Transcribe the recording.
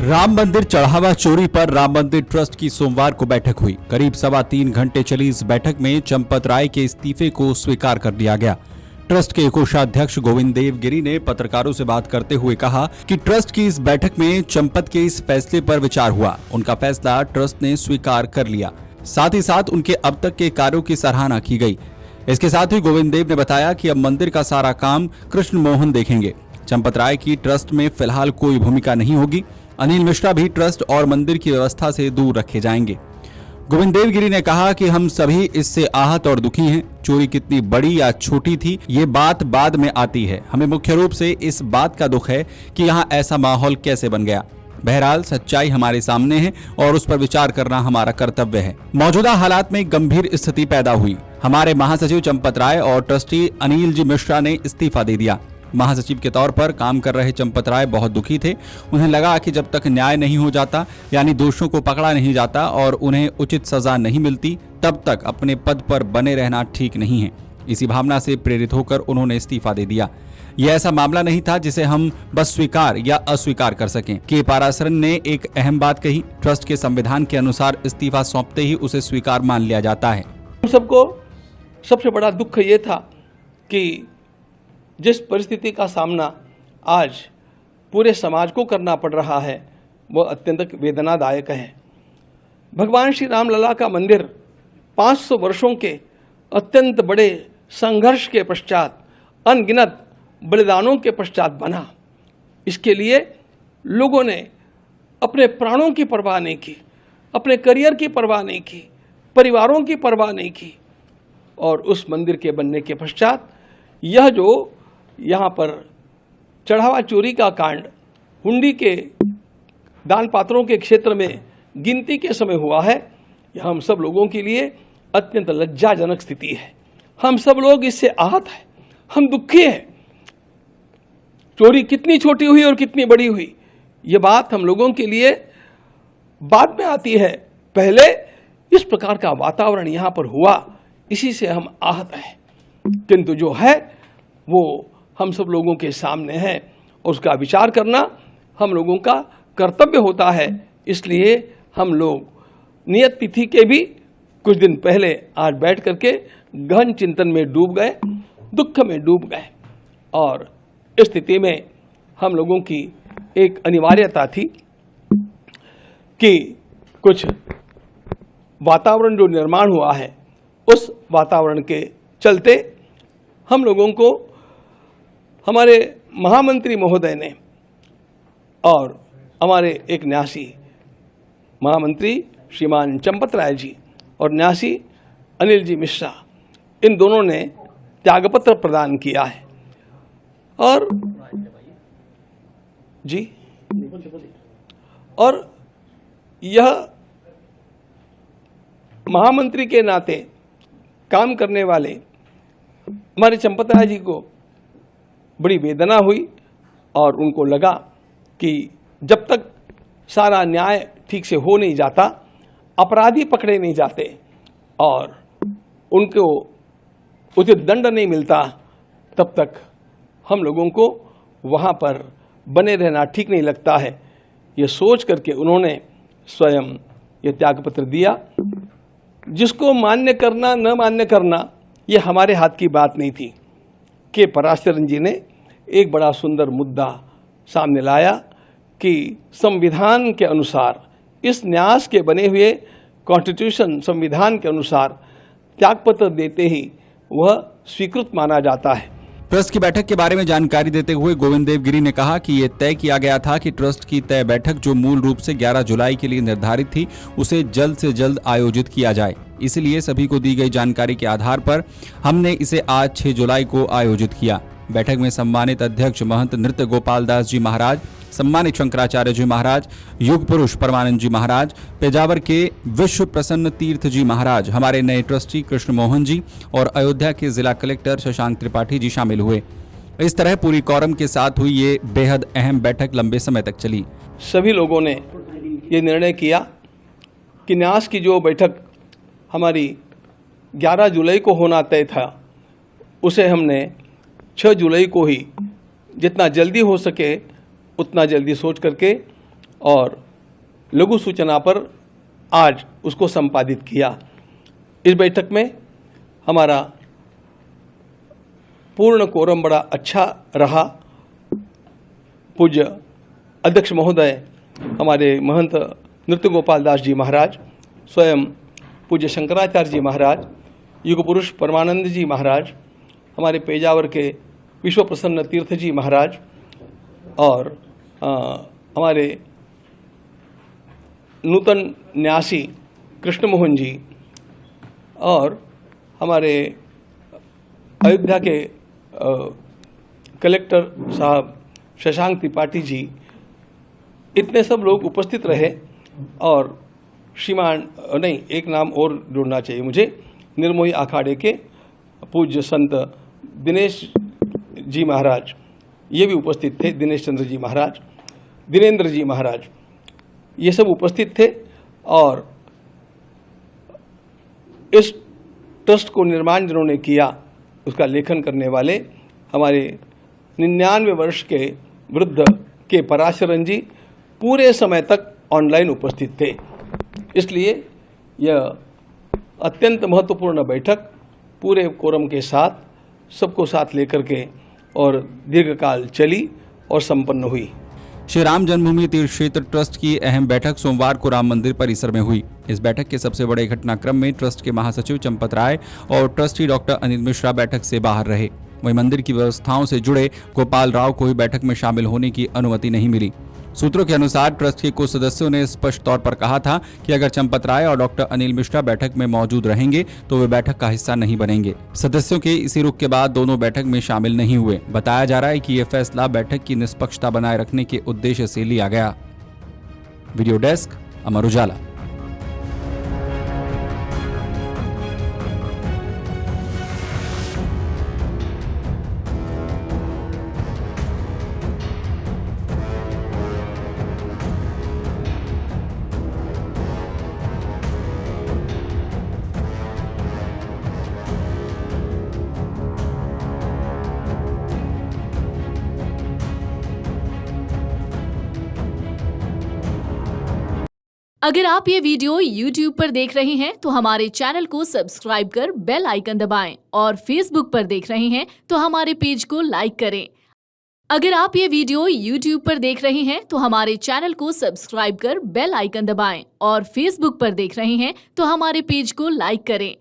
राम मंदिर चढ़ावा चोरी पर राम मंदिर ट्रस्ट की सोमवार को बैठक हुई। करीब 3.25 घंटे चली इस बैठक में चंपत राय के इस्तीफे को स्वीकार कर लिया गया। ट्रस्ट के कोषाध्यक्ष गोविंद देव गिरी ने पत्रकारों से बात करते हुए कहा कि ट्रस्ट की इस बैठक में चंपत के इस फैसले पर विचार हुआ। उनका फैसला ट्रस्ट ने स्वीकार कर लिया। साथ ही साथ उनके अब तक के कार्यों की सराहना की गई। इसके साथ ही गोविंद देव ने बताया कि अब मंदिर का सारा काम कृष्ण मोहन देखेंगे। चंपत राय की ट्रस्ट में फिलहाल कोई भूमिका नहीं होगी। अनिल मिश्रा भी ट्रस्ट और मंदिर की व्यवस्था से दूर रखे जाएंगे। गोविंद देव गिरी ने कहा कि हम सभी इससे आहत और दुखी हैं। चोरी कितनी बड़ी या छोटी थी ये बात बाद में आती है। हमें मुख्य रूप से इस बात का दुख है कि यहाँ ऐसा माहौल कैसे बन गया। बहरहाल सच्चाई हमारे सामने है और उस पर विचार करना हमारा कर्तव्य है। मौजूदा हालात में गंभीर स्थिति पैदा हुई। हमारे महासचिव चंपत राय और ट्रस्टी अनिल जी मिश्रा ने इस्तीफा दे दिया। महासचिव के तौर पर काम कर रहे चंपत राय बहुत दुखी थे। उन्हें लगा कि जब तक न्याय नहीं हो जाता, यानी दोषियों को पकड़ा नहीं जाता और उन्हें उचित सजा नहीं मिलती, तब तक अपने पद पर बने रहना ठीक नहीं है। इसी भावना से प्रेरित होकर उन्होंने इस्तीफा दे दिया। यह ऐसा मामला नहीं था जिसे हम बस स्वीकार या अस्वीकार कर सकें। के पाराशरन ने एक अहम बात कही। ट्रस्ट के संविधान के अनुसार इस्तीफा सौंपते ही उसे स्वीकार मान लिया जाता है। हम सबको सबसे बड़ा दुख ये था कि जिस परिस्थिति का सामना आज पूरे समाज को करना पड़ रहा है वह अत्यंत वेदनादायक है। भगवान श्री राम लला का मंदिर 500 वर्षों के अत्यंत बड़े संघर्ष के पश्चात, अनगिनत बलिदानों के पश्चात बना। इसके लिए लोगों ने अपने प्राणों की परवाह नहीं की, अपने करियर की परवाह नहीं की, परिवारों की परवाह नहीं की। और उस मंदिर के बनने के पश्चात यह जो यहाँ पर चढ़ावा चोरी का कांड हुंडी के दान पात्रों के क्षेत्र में गिनती के समय हुआ है, यह हम सब लोगों के लिए अत्यंत लज्जाजनक स्थिति है। हम सब लोग इससे आहत हैं, हम दुखी हैं। चोरी कितनी छोटी हुई और कितनी बड़ी हुई ये बात हम लोगों के लिए बाद में आती है। पहले इस प्रकार का वातावरण यहाँ पर हुआ, इसी से हम आहत हैं। किंतु जो है वो हम सब लोगों के सामने है और उसका विचार करना हम लोगों का कर्तव्य होता है। इसलिए हम लोग नियत तिथि के भी कुछ दिन पहले आज बैठ करके गहन चिंतन में डूब गए, दुख में डूब गए। और इस स्थिति में हम लोगों की एक अनिवार्यता थी कि कुछ वातावरण जो निर्माण हुआ है उस वातावरण के चलते हम लोगों को हमारे महामंत्री महोदय ने और हमारे एक न्यासी महामंत्री श्रीमान चंपत राय जी और न्यासी अनिल जी मिश्रा, इन दोनों ने त्यागपत्र प्रदान किया है। और जी और यह महामंत्री के नाते काम करने वाले हमारे चंपत राय जी को बड़ी वेदना हुई और उनको लगा कि जब तक सारा न्याय ठीक से हो नहीं जाता, अपराधी पकड़े नहीं जाते और उनको उचित दंड नहीं मिलता, तब तक हम लोगों को वहाँ पर बने रहना ठीक नहीं लगता है। ये सोच करके उन्होंने स्वयं ये त्यागपत्र दिया। जिसको मान्य करना न मान्य करना ये हमारे हाथ की बात नहीं थी। के पाराशरन जी ने एक बड़ा सुंदर मुद्दा सामने लाया कि संविधान के अनुसार, इस न्यास के बने हुए कॉन्स्टिट्यूशन संविधान के अनुसार त्यागपत्र देते ही वह स्वीकृत माना जाता है। ट्रस्ट की बैठक के बारे में जानकारी देते हुए गोविंद देव गिरी ने कहा कि ये तय किया गया था कि ट्रस्ट की तय बैठक जो मूल रूप से 11 जुलाई के लिए निर्धारित थी उसे जल्द से जल्द आयोजित किया जाए। इसलिए सभी को दी गई जानकारी के आधार पर हमने इसे आज 6 जुलाई को आयोजित किया। बैठक में सम्मानित अध्यक्ष महंत नृत्य गोपाल दास जी महाराज, सम्मानित शंकराचार्य जी महाराज, युग पुरुष परमानंद जी महाराज, पेजावर के विश्व प्रसन्न तीर्थ जी महाराज, हमारे नए ट्रस्टी कृष्ण मोहन जी और अयोध्या के जिला कलेक्टर शशांक त्रिपाठी जी शामिल हुए। इस तरह पूरी कोरम के साथ हुई ये बेहद अहम बैठक लंबे समय तक चली। सभी लोगों ने ये निर्णय किया कि न्यास की जो बैठक हमारी 11 जुलाई को होना तय था उसे हमने 6 जुलाई को ही जितना जल्दी हो सके उतना जल्दी सोच करके और लघु सूचना पर आज उसको संपादित किया। इस बैठक में हमारा पूर्ण कोरम बड़ा अच्छा रहा। पूज्य अध्यक्ष महोदय हमारे महंत नृत्य गोपाल दास जी महाराज, स्वयं पूज्य शंकराचार्य जी महाराज, युग पुरुष परमानंद जी महाराज, हमारे पेजावर के विश्व प्रसन्न तीर्थ जी महाराज और हमारे नूतन न्यासी कृष्ण मोहन जी और हमारे अयोध्या के कलेक्टर साहब शशांक त्रिपाठी जी, इतने सब लोग उपस्थित रहे। और श्रीमान नहीं, एक नाम और जोड़ना चाहिए मुझे, निर्मोही अखाड़े के पूज्य संत दिनेश जी महाराज, ये भी उपस्थित थे। दिनेश चंद्र जी महाराज, दिनेंद्र जी महाराज, ये सब उपस्थित थे। और इस ट्रस्ट को निर्माण जिन्होंने किया, उसका लेखन करने वाले हमारे 99 वर्ष के वृद्ध के पराशरन जी पूरे समय तक ऑनलाइन उपस्थित थे। इसलिए यह अत्यंत महत्वपूर्ण बैठक पूरे कोरम के साथ, सबको साथ लेकर के और दीर्घकाल चली और संपन्न हुई। श्री राम जन्मभूमि तीर्थ क्षेत्र ट्रस्ट की अहम बैठक सोमवार को राम मंदिर परिसर में हुई। इस बैठक के सबसे बड़े घटनाक्रम में ट्रस्ट के महासचिव चंपत राय और ट्रस्टी डॉक्टर अनिल मिश्रा बैठक से बाहर रहे। वहीं मंदिर की व्यवस्थाओं से जुड़े गोपाल राव को भी बैठक में शामिल होने की अनुमति नहीं मिली। सूत्रों के अनुसार ट्रस्ट के कुछ सदस्यों ने स्पष्ट तौर पर कहा था कि अगर चंपत राय और डॉक्टर अनिल मिश्रा बैठक में मौजूद रहेंगे तो वे बैठक का हिस्सा नहीं बनेंगे। सदस्यों के इसी रुख के बाद दोनों बैठक में शामिल नहीं हुए। बताया जा रहा है कि यह फैसला बैठक की निष्पक्षता बनाए रखने के उद्देश्य से लिया गया। Video desk, Amar Ujala. अगर आप ये वीडियो YouTube पर देख रहे हैं तो हमारे चैनल को सब्सक्राइब कर बेल आइकन दबाएं और Facebook पर देख रहे हैं तो हमारे पेज को लाइक करें। अगर आप ये वीडियो YouTube पर देख रहे हैं तो हमारे चैनल को सब्सक्राइब कर बेल आइकन दबाएं और Facebook पर देख रहे हैं तो हमारे पेज को लाइक करें।